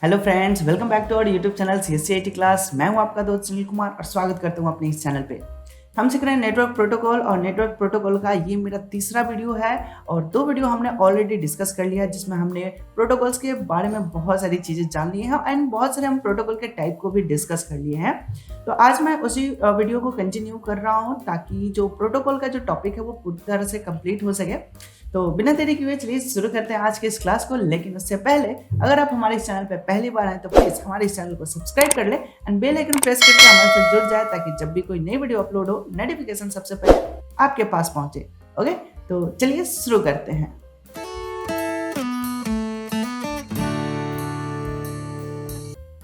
Hello friends, welcome back to our YouTube channel CSCIT class. मैं हूं आपका दोस्त सुनील कुमार और स्वागत करता हूं अपने इस चैनल पे। हम सीख रहे हैं नेटवर्क प्रोटोकॉल और नेटवर्क प्रोटोकॉल का ये मेरा तीसरा वीडियो है और 2 वीडियो हमने ऑलरेडी डिस्कस कर लिया है जिसमें हमने प्रोटोकॉल्स के बारे में बहुत सारी चीज़ें जान ली हैं एंड बहुत सारे हम प्रोटोकॉल के टाइप को भी डिस्कस कर लिए हैं। तो आज मैं उसी वीडियो को कंटिन्यू कर रहा हूँ ताकि जो प्रोटोकॉल का जो टॉपिक है वो पूरी तरह से कंप्लीट हो सके। तो बिना देरी किए चलिए शुरू करते हैं आज के इस क्लास को। लेकिन उससे पहले अगर आप हमारे इस चैनल पर पहली बार आए तो प्लीज हमारे इस चैनल को सब्सक्राइब कर ले एंड बेल आइकन प्रेस करके हमारे साथ जुड़ जाए ताकि जब भी कोई नई वीडियो अपलोड हो नोटिफिकेशन सबसे पहले आपके पास पहुंचे। ओके, तो चलिए शुरू करते हैं।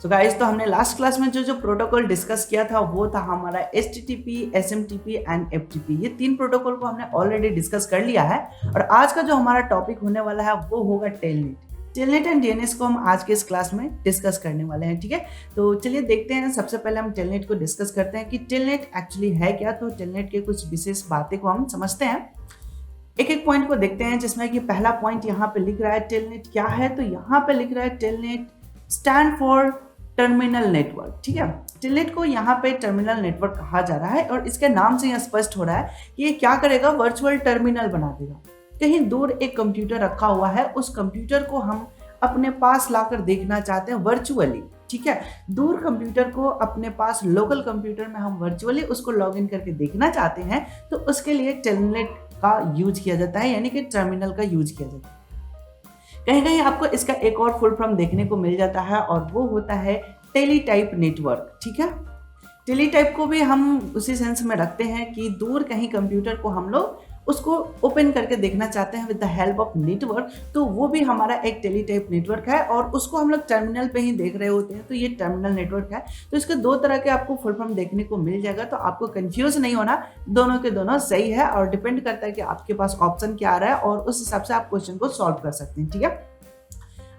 तो गाइस, तो हमने लास्ट क्लास में जो प्रोटोकॉल डिस्कस किया था वो था हमारा HTTP, SMTP एंड FTP। ये 3 प्रोटोकॉल को हमने ऑलरेडी डिस्कस कर लिया है और आज का जो हमारा टॉपिक होने वाला है वो होगा टेलनेट। टेलनेट एंड DNS को हम आज के इस क्लास में डिस्कस करने वाले हैं। ठीक है, तो चलिए देखते हैं। सबसे पहले हम टेलनेट को डिस्कस करते हैं कि टेलनेट एक्चुअली है क्या। तो टेलनेट के कुछ विशेष बातें को हम समझते हैं, एक एक पॉइंट को देखते हैं। जिसमें कि पहला पॉइंट यहाँ पे लिख रहा है टेलनेट क्या है। तो यहाँ पे लिख रहा है telnet stand for terminal network. ठीक है, टेलनेट को यहाँ पे टर्मिनल नेटवर्क कहा जा रहा है और इसके नाम से यह स्पष्ट हो रहा है कि ये क्या करेगा, वर्चुअल टर्मिनल बना देगा। कहीं दूर एक कंप्यूटर रखा हुआ है, उस कंप्यूटर को हम अपने पास लाकर देखना चाहते हैं वर्चुअली। ठीक है, दूर कंप्यूटर को अपने पास लोकल कंप्यूटर में हम वर्चुअली उसको लॉग इन करके देखना चाहते हैं तो उसके लिए टेलनेट का यूज किया जाता है, यानी कि टर्मिनल का यूज किया जाता है। कहीं कहीं आपको इसका एक और फुल फॉर्म देखने को मिल जाता है और वो होता है टेलीटाइप नेटवर्क। ठीक है, टेलीटाइप को भी हम उसी सेंस में रखते हैं कि दूर कहीं कंप्यूटर को हम लोग उसको ओपन करके देखना चाहते हैं with the help of network, तो वो भी हमारा एक टेलीटाइप नेटवर्क है और उसको हम लोग टर्मिनल पे ही देख रहे होते हैं, तो ये टर्मिनल नेटवर्क है। तो इसके 2 तरह के आपको फुल फॉर्म देखने को मिल जाएगा, तो आपको कंफ्यूज नहीं होना, दोनों के दोनों सही है और डिपेंड करता है कि आपके पास ऑप्शन क्या आ रहा है और उस हिसाब से आप क्वेश्चन को सॉल्व कर सकते हैं। ठीक है,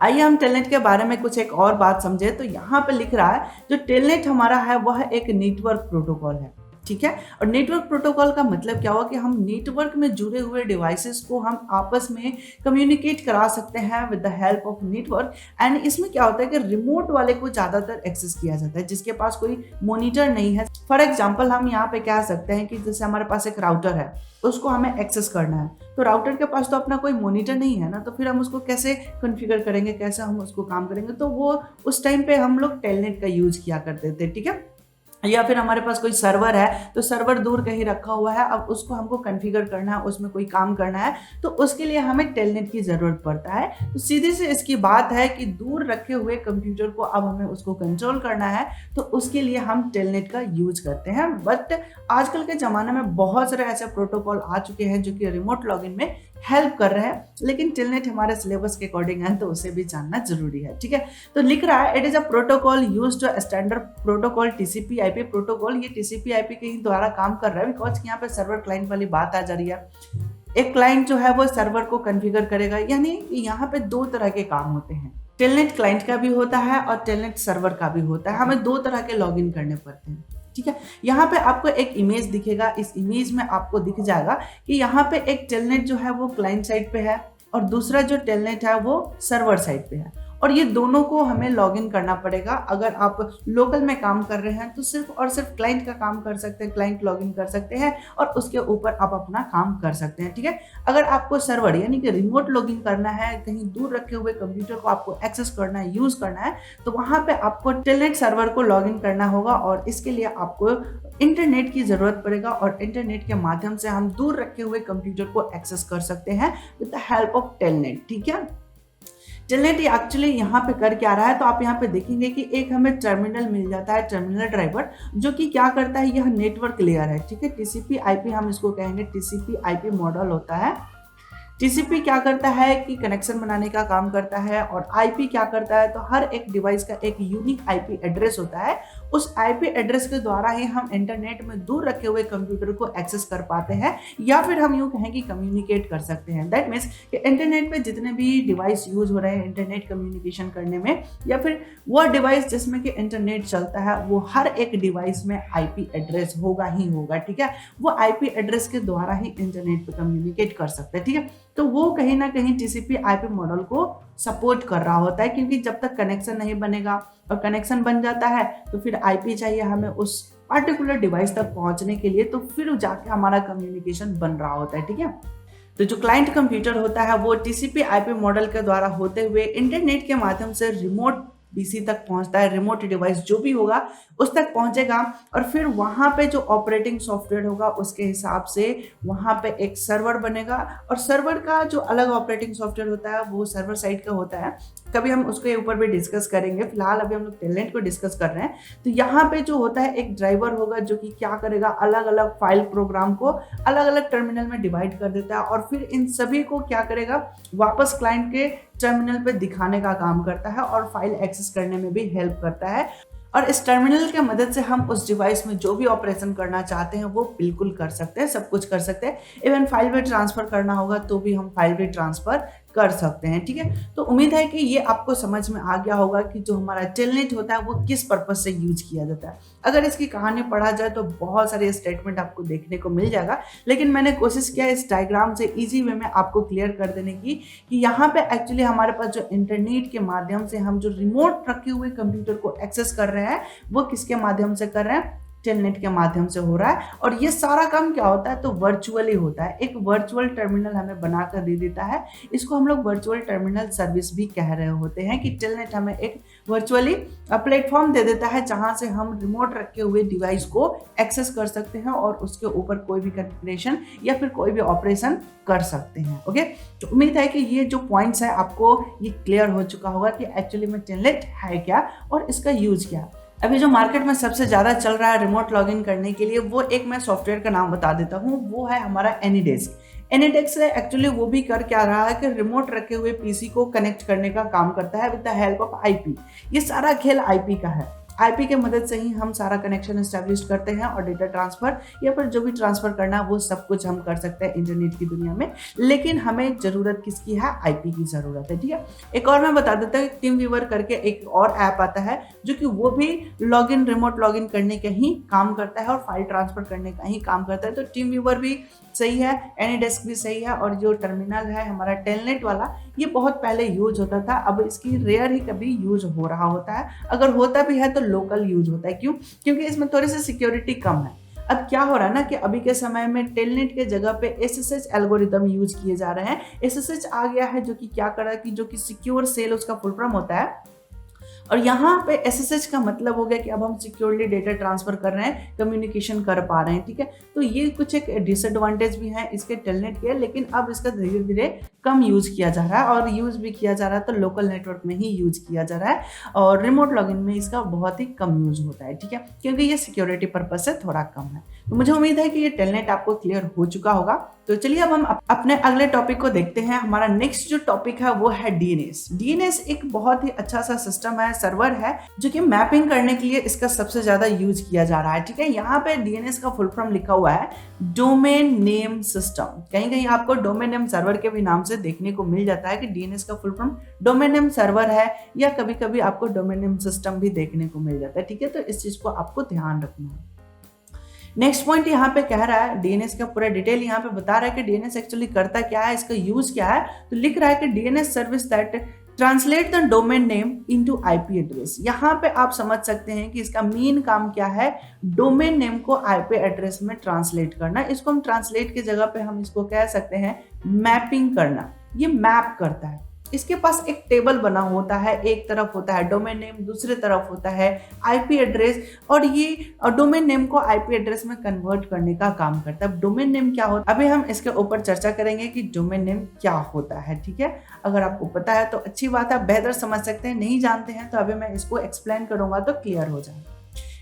आइए हम टेलनेट के बारे में कुछ एक और बात समझे। तो यहाँ पे लिख रहा है जो टेलनेट हमारा है वह एक नेटवर्क प्रोटोकॉल है। ठीक है, और नेटवर्क प्रोटोकॉल का मतलब क्या हुआ कि हम नेटवर्क में जुड़े हुए डिवाइसेस को हम आपस में कम्युनिकेट करा सकते हैं with the help of network. And इसमें क्या होता है कि रिमोट वाले को ज़्यादातर एक्सेस किया जाता है, जिसके पास कोई मॉनिटर नहीं है। फॉर एग्जाम्पल हम यहाँ पे कह सकते हैं कि जैसे हमारे पास एक राउटर है, उसको हमें एक्सेस करना है, तो राउटर के पास तो अपना कोई मॉनिटर नहीं है ना, तो फिर हम उसको कैसे कॉन्फ़िगर करेंगे, कैसे हम उसको काम करेंगे। तो वो उस टाइम पे हम लोग टेलनेट का यूज किया करते थे। ठीक है, या फिर हमारे पास कोई सर्वर है तो सर्वर दूर कहीं रखा हुआ है, अब उसको हमको कॉन्फ़िगर करना है, उसमें कोई काम करना है, तो उसके लिए हमें टेलनेट की ज़रूरत पड़ता है। तो सीधी से इसकी बात है कि दूर रखे हुए कंप्यूटर को अब हमें उसको कंट्रोल करना है, तो उसके लिए हम टेलनेट का यूज करते हैं। बट आजकल के ज़माने में बहुत सारे ऐसे प्रोटोकॉल आ चुके हैं जो कि रिमोट लॉगिन में हेल्प कर रहे हैं, लेकिन टेलनेट हमारे सिलेबस के अकॉर्डिंग है तो उसे भी जानना जरूरी है। ठीक है, तो लिख रहा है it is a protocol used to standard protocol TCP/IP protocol. ये TCP/IP के ही द्वारा काम कर रहा है बिकॉज यहाँ पे सर्वर क्लाइंट वाली बात आ जा रही है। एक क्लाइंट जो है वो सर्वर को कॉन्फ़िगर करेगा, यानी यहाँ पे 2 तरह के काम होते हैं। टेलनेट क्लाइंट का भी होता है और टेलनेट सर्वर का भी होता है। हमें 2 तरह के लॉगिन करने पड़ते हैं। ठीक है, यहाँ पे आपको एक इमेज दिखेगा, इस इमेज में आपको दिख जाएगा कि यहाँ पे एक टेलनेट जो है वो क्लाइंट साइड पे है और दूसरा जो टेलनेट है वो सर्वर साइड पे है, और ये दोनों को हमें लॉगिन करना पड़ेगा। अगर आप लोकल में काम कर रहे हैं तो सिर्फ और सिर्फ क्लाइंट का काम कर सकते हैं, क्लाइंट लॉगिन कर सकते हैं और उसके ऊपर आप अपना काम कर सकते हैं। ठीक है, अगर आपको सर्वर यानी कि रिमोट लॉगिन करना है, कहीं दूर रखे हुए कंप्यूटर को आपको एक्सेस करना है, यूज करना है, तो वहां पे आपको टेलनेट सर्वर को लॉगिन करना होगा और इसके लिए आपको इंटरनेट की जरूरत पड़ेगा और इंटरनेट के माध्यम से हम दूर रखे हुए कंप्यूटर को एक्सेस कर सकते हैं with the help of telnet. ठीक है, टेलनेट एक्चुअली यहाँ पे कर क्या रहा है, तो आप यहाँ पे देखेंगे कि एक हमें टर्मिनल मिल जाता है, टर्मिनल ड्राइवर, जो कि क्या करता है, यह नेटवर्क लेयर है। ठीक है, TCP/IP हम इसको कहेंगे, TCP/IP मॉडल होता है। TCP क्या करता है कि कनेक्शन बनाने का काम करता है और IP क्या करता है, तो हर एक डिवाइस का एक यूनिक IP एड्रेस होता है। उस IP एड्रेस के द्वारा ही हम इंटरनेट में दूर रखे हुए कंप्यूटर को एक्सेस कर पाते हैं, या फिर हम यूँ कहें कि कम्युनिकेट कर सकते हैं। दैट मीन्स कि इंटरनेट पे जितने भी डिवाइस यूज हो रहे हैं इंटरनेट कम्युनिकेशन करने में, या फिर वह डिवाइस जिसमें कि इंटरनेट चलता है, वो हर एक डिवाइस में IP एड्रेस होगा ही होगा। ठीक है, वो IP एड्रेस के द्वारा ही इंटरनेट पे कम्युनिकेट कर सकते हैं। ठीक है, तो वो कहीं ना कहीं टीसीपी आईपी मॉडल को सपोर्ट कर रहा होता है, क्योंकि जब तक कनेक्शन नहीं बनेगा और कनेक्शन बन जाता है तो फिर आईपी चाहिए हमें उस पर्टिकुलर डिवाइस तक पहुंचने के लिए, तो फिर जाके हमारा कम्युनिकेशन बन रहा होता है। ठीक है, तो जो क्लाइंट कंप्यूटर होता है वो टीसीपी आईपी मॉडल के द्वारा होते हुए इंटरनेट के माध्यम से रिमोट पीसी तक पहुंचता है, रिमोट डिवाइस जो भी होगा उस तक पहुंचेगा, और फिर वहां पे जो ऑपरेटिंग सॉफ्टवेयर होगा उसके हिसाब से वहां पे एक सर्वर बनेगा, और सर्वर का जो अलग ऑपरेटिंग सॉफ्टवेयर होता है वो सर्वर साइड का होता है, कभी हम उसके ऊपर भी डिस्कस करेंगे। फिलहाल अभी हम लोग टेलनेट को डिस्कस कर रहे हैं। तो यहाँ पे जो होता है एक ड्राइवर होगा जो कि क्या करेगा, अलग अलग फाइल प्रोग्राम को अलग अलग टर्मिनल में डिवाइड कर देता है, और फिर इन सभी को क्या करेगा, वापस क्लाइंट के टर्मिनल पे दिखाने का काम करता है और फाइल एक्सेस करने में भी हेल्प करता है। और इस टर्मिनल के मदद से हम उस डिवाइस में जो भी ऑपरेशन करना चाहते हैं वो बिल्कुल कर सकते हैं, सब कुछ कर सकते हैं। इवन फाइल भी ट्रांसफर करना होगा तो भी हम फाइल भी ट्रांसफर कर सकते हैं। ठीक है, तो उम्मीद है कि ये आपको समझ में आ गया होगा कि जो हमारा टेलनेट होता है वो किस पर्पज से यूज किया जाता है। अगर इसकी कहानी पढ़ा जाए तो बहुत सारे स्टेटमेंट आपको देखने को मिल जाएगा, लेकिन मैंने कोशिश किया इस डायग्राम से इजी वे में आपको क्लियर कर देने की कि यहाँ पे एक्चुअली हमारे पास जो इंटरनेट के माध्यम से हम जो रिमोट रखे हुए कंप्यूटर को एक्सेस कर रहे हैं वो किसके माध्यम से कर रहे हैं, टेलनेट के माध्यम से हो रहा है। और ये सारा काम क्या होता है, तो वर्चुअली होता है। एक वर्चुअल टर्मिनल हमें बनाकर दे देता है, इसको हम लोग वर्चुअल टर्मिनल सर्विस भी कह रहे होते हैं कि टेलनेट हमें एक वर्चुअली प्लेटफॉर्म दे देता है जहां से हम रिमोट रखे हुए डिवाइस को एक्सेस कर सकते हैं और उसके ऊपर कोई भी कॉन्फ़िगरेशन या फिर कोई भी ऑपरेशन कर सकते हैं। ओके, तो उम्मीद है कि ये जो पॉइंट्स है आपको ये क्लियर हो चुका होगा कि एक्चुअली में टेलनेट है क्या और इसका यूज क्या। अभी जो मार्केट में सबसे ज़्यादा चल रहा है रिमोट लॉगिन करने के लिए, वो एक मैं सॉफ्टवेयर का नाम बता देता हूँ, वो है हमारा एनीडेस्क। एनीडेस्क से एक्चुअली वो भी कर क्या रहा है कि रिमोट रखे हुए पीसी को कनेक्ट करने का काम करता है with the help of IP. ये सारा खेल आईपी का है। आईपी के मदद से ही हम सारा कनेक्शन एस्टेब्लिश करते हैं और डेटा ट्रांसफर या फिर जो भी ट्रांसफर करना है वो सब कुछ हम कर सकते हैं इंटरनेट की दुनिया में। लेकिन हमें जरूरत किसकी है, आईपी की जरूरत है। ठीक है, एक और मैं बता देता हूँ, टीम व्यूअर करके एक और ऐप आता है जो कि वो भी लॉगिन रिमोट लॉगिन करने का ही काम करता है और फाइल ट्रांसफर करने का ही काम करता है। तो टीम व्यूअर भी सही है, एनीडेस्क भी सही है, और जो टर्मिनल है हमारा टेलनेट वाला ये बहुत पहले यूज होता था, अब इसकी रेयर ही कभी यूज हो रहा होता है। अगर होता भी है तो लोकल यूज होता है। क्यों? क्योंकि इसमें थोड़ी सी सिक्योरिटी कम है। अब क्या हो रहा है ना कि अभी के समय में टेलनेट के जगह पे एसएसएच एल्गोरिदम यूज किए जा रहे हैं। एसएसएच आ गया है जो कि क्या कर रहा है कि जो कि सिक्योर सेल उसका फुल फॉर्म होता है, और यहाँ पे एसएसएच का मतलब हो गया कि अब हम सिक्योरली डेटा ट्रांसफर कर रहे हैं, कम्युनिकेशन कर पा रहे हैं। ठीक है, तो ये कुछ एक डिसएडवांटेज भी है इसके टेलनेट के, लेकिन अब इसका धीरे धीरे कम यूज किया जा रहा है, और यूज भी किया जा रहा है तो लोकल नेटवर्क में ही यूज किया जा रहा है, और रिमोट लॉगिन में इसका बहुत ही कम यूज होता है। ठीक है, क्योंकि ये सिक्योरिटी पर्पज से थोड़ा कम है। तो मुझे उम्मीद है कि ये टेलनेट आपको क्लियर हो चुका होगा। तो चलिए अब हम अपने अगले टॉपिक को देखते हैं। हमारा नेक्स्ट जो टॉपिक है वो है डीएनएस। डीएनएस एक बहुत ही अच्छा सा सिस्टम है, सर्वर है, जो कि मैपिंग करने के लिए इसका सबसे ज्यादा यूज किया जा रहा है। ठीक है, यहाँ पे डीएनएस का फुल फॉर्म लिखा हुआ है डोमेन नेम सिस्टम। कहीं कहीं आपको डोमेन नेम सर्वर के भी नाम से देखने को मिल जाता है कि डीएनएस का full form domain name server है, या कभी कभी आपको डोमेन नेम सिस्टम भी देखने को मिल जाता है। ठीक है, तो इस चीज को आपको ध्यान रखना है। नेक्स्ट पॉइंट यहाँ पे कह रहा है, डीएनएस का पूरा डिटेल यहाँ पे बता रहा है कि डीएनएस एक्चुअली करता क्या है, इसका यूज क्या है। तो लिख रहा है कि DNS service that translate the domain name into IP address. यहाँ पे आप समझ सकते हैं कि इसका मेन काम क्या है, डोमेन नेम को आईपी एड्रेस में ट्रांसलेट करना। इसको हम ट्रांसलेट की जगह पे हम इसको कह सकते हैं मैपिंग करना। ये मैप करता है। इसके पास एक टेबल बना होता है, एक तरफ होता है डोमेन नेम, दूसरे तरफ होता है आईपी एड्रेस, और ये डोमेन नेम को आईपी एड्रेस में कन्वर्ट करने का काम करता है। डोमेन नेम क्या होता है, अभी हम इसके ऊपर चर्चा करेंगे कि डोमेन नेम क्या होता है। ठीक है, अगर आपको पता है तो अच्छी बात है, बेहतर समझ सकते हैं, नहीं जानते हैं तो अभी मैं इसको एक्सप्लेन करूंगा तो क्लियर हो जाए।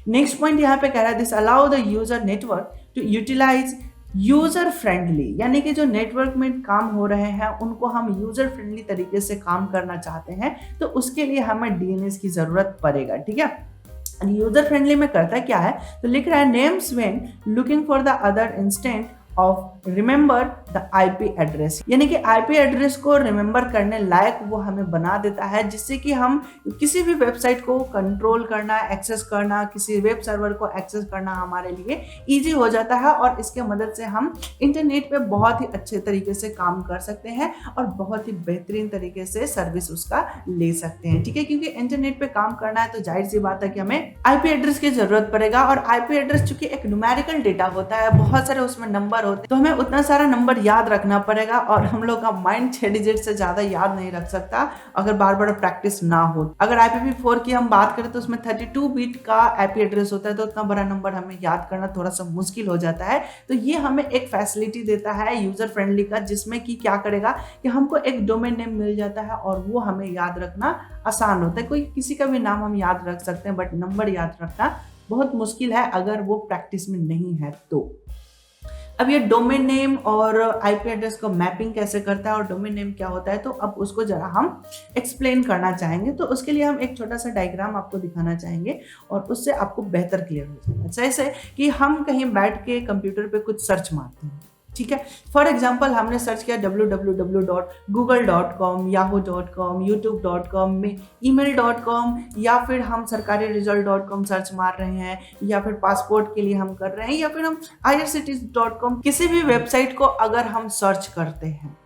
नेक्स्ट पॉइंट यहाँ पे कह रहा है, this allow the user network to utilise user friendly, यानी कि जो नेटवर्क में काम हो रहे हैं उनको हम यूजर फ्रेंडली तरीके से काम करना चाहते हैं, तो उसके लिए हमें डीएनएस की जरूरत पड़ेगा। ठीक है, यूजर फ्रेंडली में करता क्या है, तो लिख रहा है names when looking for the other instant of remember the IP address, यानी कि आईपी एड्रेस को रिमेंबर करने लायक वो हमें बना देता है, जिससे कि हम किसी भी वेबसाइट को कंट्रोल करना, एक्सेस करना, किसी वेब सर्वर को एक्सेस करना हमारे लिए इजी हो जाता है और इसके मदद से हम इंटरनेट पे बहुत ही अच्छे तरीके से काम कर सकते हैं और बहुत ही बेहतरीन तरीके से सर्विस उसका ले सकते हैं। ठीक है, क्योंकि इंटरनेट पे काम करना है तो जाहिर सी बात है कि हमें आईपी एड्रेस की जरूरत पड़ेगा, और आईपी एड्रेस चूंकि एक न्यूमेरिकल डेटा होता है, बहुत सारे उसमें नंबर होते हैं, तो हमें उतना सारा नंबर याद रखना पड़ेगा और हम लोग का माइंड 6 डिजिट से ज्यादा याद नहीं रख सकता अगर बार बार प्रैक्टिस ना हो। अगर IPv4 की हम बात करें तो उसमें 32 बिट का आईपी एड्रेस होता है, तो उतना बड़ा नंबर हमें याद करना थोड़ा सा मुश्किल हो जाता है। तो ये हमें एक फैसिलिटी देता है यूजर फ्रेंडली का, जिसमें कि क्या करेगा कि हमको एक डोमेन नेम मिल जाता है और वो हमें याद रखना आसान होता है। कोई किसी का भी नाम हम याद रख सकते हैं, बट नंबर याद रखना बहुत मुश्किल है अगर वो प्रैक्टिस में नहीं है तो। अब ये डोमेन नेम और आईपी एड्रेस को मैपिंग कैसे करता है और डोमेन नेम क्या होता है, तो अब उसको जरा हम एक्सप्लेन करना चाहेंगे। तो उसके लिए हम एक छोटा सा डायग्राम आपको दिखाना चाहेंगे और उससे आपको बेहतर क्लियर हो जाएगा। जैसे कि हम कहीं बैठ के कंप्यूटर पे कुछ सर्च मारते हैं, ठीक है। फॉर एग्जाम्पल हमने सर्च किया www.google.com, yahoo.com, youtube.com में email.com, या फिर हम सरकारी result.com सर्च मार रहे हैं, या फिर पासपोर्ट के लिए हम कर रहे हैं, या फिर हम irctc.com, किसी भी वेबसाइट को अगर हम सर्च करते हैं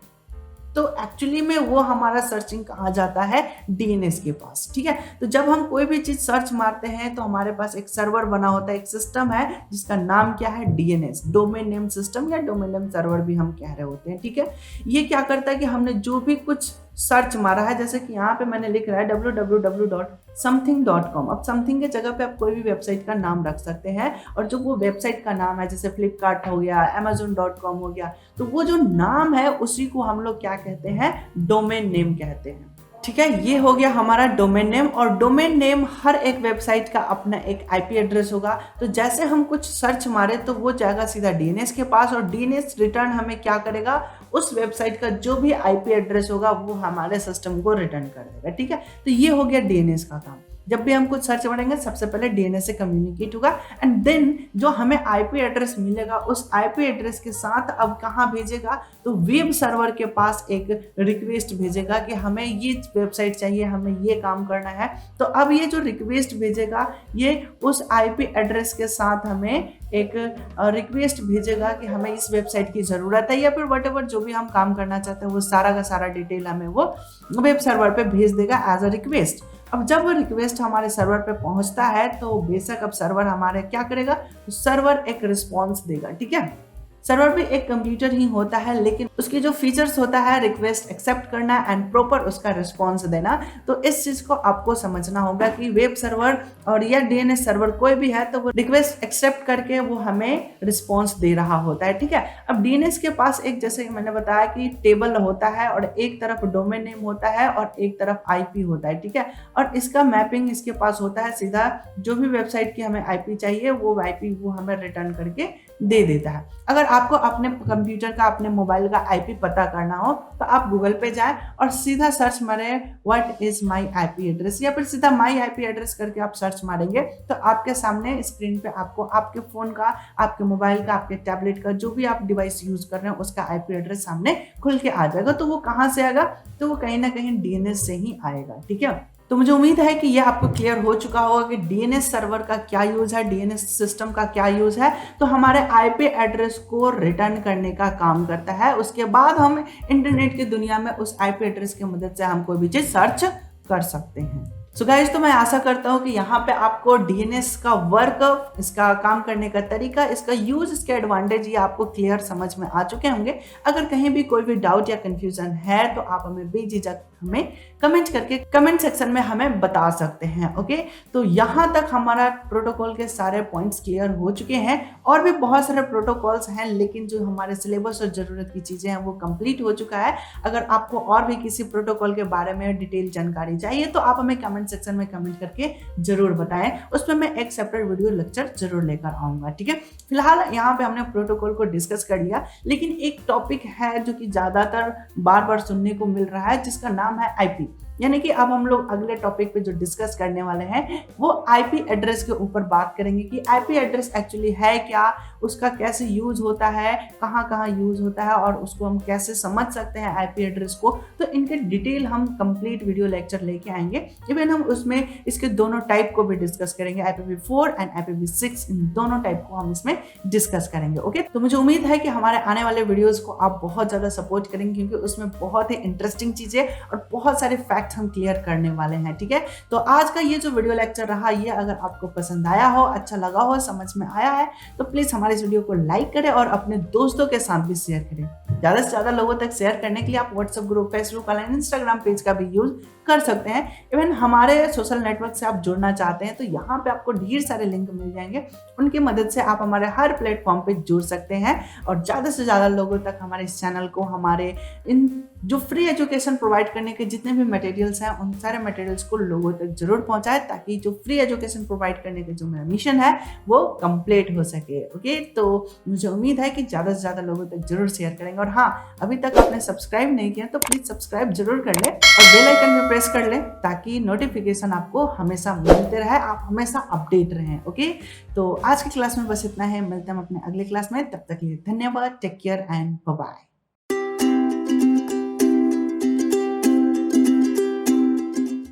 तो एक्चुअली में वो हमारा सर्चिंग कहाँ जाता है, डीएनएस के पास। ठीक है, तो जब हम कोई भी चीज सर्च मारते हैं तो हमारे पास एक सर्वर बना होता है, एक सिस्टम है जिसका नाम क्या है, डीएनएस, डोमेन नेम सिस्टम, या डोमेन नेम सर्वर भी हम कह रहे होते हैं। ठीक है, ये क्या करता है कि हमने जो भी कुछ सर्च मारा है, जैसे कि यहाँ पे मैंने लिख रहा है www.something.com। अब समथिंग के जगह पे आप कोई भी वेबसाइट का नाम रख सकते हैं, और जो वो वेबसाइट का नाम है, जैसे फ्लिपकार्ट हो गया, amazon.com हो गया, तो वो जो नाम है उसी को हम लोग क्या कहते हैं, डोमेन नेम कहते हैं। ठीक है, ये हो गया हमारा डोमेन नेम। और डोमेन नेम हर एक वेबसाइट का अपना एक आईपी एड्रेस होगा। तो जैसे हम कुछ सर्च मारे तो वो जाएगा सीधा डीएनएस के पास, और डीएनएस रिटर्न हमें क्या करेगा, उस वेबसाइट का जो भी आईपी एड्रेस होगा वो हमारे सिस्टम को रिटर्न कर देगा। ठीक है, तो ये हो गया डीएनएस का काम। जब भी हम कुछ सर्च करेंगे सबसे पहले डीएनएस से कम्युनिकेट होगा, एंड देन जो हमें आईपी एड्रेस मिलेगा उस आईपी एड्रेस के साथ अब कहाँ भेजेगा, तो वेब सर्वर के पास एक रिक्वेस्ट भेजेगा कि हमें ये वेबसाइट चाहिए, हमें ये काम करना है। तो अब ये जो रिक्वेस्ट भेजेगा ये उस आईपी एड्रेस के साथ हमें एक रिक्वेस्ट भेजेगा कि हमें इस वेबसाइट की ज़रूरत है, या फिर व्हाटएवर जो भी हम काम करना चाहते हैं वो सारा का सारा डिटेल हमें वो वेब सर्वर पे भेज देगा एज अ रिक्वेस्ट। अब जब वो रिक्वेस्ट हमारे सर्वर पे पहुंचता है तो बेशक अब सर्वर हमारे क्या करेगा, तो सर्वर एक रिस्पॉन्स देगा। ठीक है, सर्वर भी एक कंप्यूटर ही होता है, लेकिन उसके जो फीचर्स होता है रिक्वेस्ट एक्सेप्ट करना एंड प्रॉपर उसका रिस्पॉन्स देना। तो इस चीज को आपको समझना होगा कि वेब सर्वर और या डीएनएस सर्वर कोई भी है तो वो रिक्वेस्ट एक्सेप्ट करके वो हमें रिस्पॉन्स दे रहा होता है। ठीक है, अब डीएनएस के पास एक, जैसे मैंने बताया कि टेबल होता है, और एक तरफ डोमेन नेम होता है और एक तरफ आईपी होता है। ठीक है, और इसका मैपिंग इसके पास होता है, सीधा जो भी वेबसाइट की हमें आईपी चाहिए वो आईपी वो हमें रिटर्न करके दे देता है। अगर आपको अपने कंप्यूटर का, अपने मोबाइल का आईपी पता करना हो तो आप गूगल पे जाएं और सीधा सर्च मारें what is my IP address, या फिर सीधा माय आईपी एड्रेस करके आप सर्च मारेंगे तो आपके सामने स्क्रीन पे आपको आपके फोन का, आपके मोबाइल का, आपके टैबलेट का, जो भी आप डिवाइस यूज कर रहे हैं उसका आईपी एड्रेस सामने खुल के आ जाएगा। तो वो कहाँ से आएगा, तो वो कहीं ना कहीं डीएनएस से ही आएगा। ठीक है, तो मुझे उम्मीद है कि यह आपको क्लियर हो चुका होगा कि डीएनएस सर्वर का क्या यूज है, डीएनएस सिस्टम का क्या यूज है। तो हमारे आईपी एड्रेस को रिटर्न करने का काम करता है। उसके बाद हम इंटरनेट की दुनिया में उस आईपी एड्रेस की मदद से हम कोई भी चीज सर्च कर सकते हैं। सो गाइस, तो मैं आशा करता हूँ कि यहाँ पे आपको डीएनएस का वर्क, इसका काम करने का तरीका, इसका यूज, इसके एडवांटेज ये आपको क्लियर समझ में आ चुके होंगे। अगर कहीं भी कोई भी डाउट या कंफ्यूजन है तो आप हमें बेझिझक हमें कमेंट करके कमेंट सेक्शन में हमें बता सकते हैं। ओके, तो यहाँ तक हमारा प्रोटोकॉल के सारे पॉइंट्स क्लियर हो चुके हैं। और भी बहुत सारे प्रोटोकॉल्स हैं, लेकिन जो हमारे सिलेबस और जरूरत की चीजें हैं वो कंप्लीट हो चुका है। अगर आपको और भी किसी प्रोटोकॉल के बारे में डिटेल जानकारी चाहिए तो आप हमें कमेंट सेक्शन में कमेंट करके जरूर बताएं, उसमें मैं एक सेपरेट वीडियो लेक्चर जरूर लेकर आऊंगा। ठीक है, फिलहाल यहाँ पे हमने प्रोटोकॉल को डिस्कस कर लिया, लेकिन एक टॉपिक है जो कि ज्यादातर बार बार सुनने को मिल रहा है, जिसका नाम है आईपी। यानी कि अब हम लोग अगले टॉपिक पे जो डिस्कस करने वाले हैं वो आईपी एड्रेस के ऊपर बात करेंगे कि आईपी एड्रेस एक्चुअली है क्या, उसका कैसे यूज होता है, कहाँ कहाँ यूज होता है और उसको हम कैसे समझ सकते हैं आईपी एड्रेस को। तो इनके डिटेल हम कंप्लीट वीडियो लेक्चर लेके आएंगे। इवन हम उसमें इसके दोनों टाइप को भी डिस्कस करेंगे, IPv4 एंड IPv6, इन दोनों टाइप को हम इसमें डिस्कस करेंगे। ओके, तो मुझे उम्मीद है कि हमारे आने वाले वीडियोस को आप बहुत ज़्यादा सपोर्ट करेंगे क्योंकि उसमें बहुत ही इंटरेस्टिंग चीज़ें और बहुत सारे फैक्ट हम क्लियर करने वाले हैं। ठीक है, तो आज का ये जो वीडियो लेक्चर रहा, ये अगर आपको पसंद आया हो, अच्छा लगा हो, समझ में आया है, तो प्लीज़ हमारे इस वीडियो को लाइक करें और अपने दोस्तों के साथ भी शेयर करें। ज़्यादा से ज़्यादा लोगों तक शेयर करने के लिए आप व्हाट्सएप ग्रुप, फेसबुक और इंस्टाग्राम पेज का भी यूज कर सकते हैं। इवन हमारे सोशल नेटवर्क से आप जुड़ना चाहते हैं तो यहाँ पे आपको ढेर सारे लिंक मिल जाएंगे, उनकी मदद से आप हमारे हर प्लेटफॉर्म पे जुड़ सकते हैं और ज़्यादा से ज़्यादा लोगों तक हमारे इस चैनल को, हमारे इन जो फ्री एजुकेशन प्रोवाइड करने के जितने भी मटेरियल्स हैं उन सारे मटेरियल्स को लोगों तक जरूर पहुंचाए ताकि जो फ्री एजुकेशन प्रोवाइड करने का जो मेरा मिशन है वो कंप्लीट हो सके। ओके, तो मुझे उम्मीद है कि ज़्यादा से ज़्यादा लोगों तक जरूर शेयर करेंगे। और हाँ, अभी तक आपने सब्सक्राइब नहीं किया तो प्लीज़ सब्सक्राइब जरूर कर ले और बेल आइकन भी प्रेस कर ले ताकि नोटिफिकेशन आपको हमेशा मिलते रहे, आप हमेशा अपडेट रहें। ओके, तो आज की क्लास में बस इतना है, मिलते हैं हम अपने अगले क्लास में, तब तक के लिए धन्यवाद, take care and bye bye.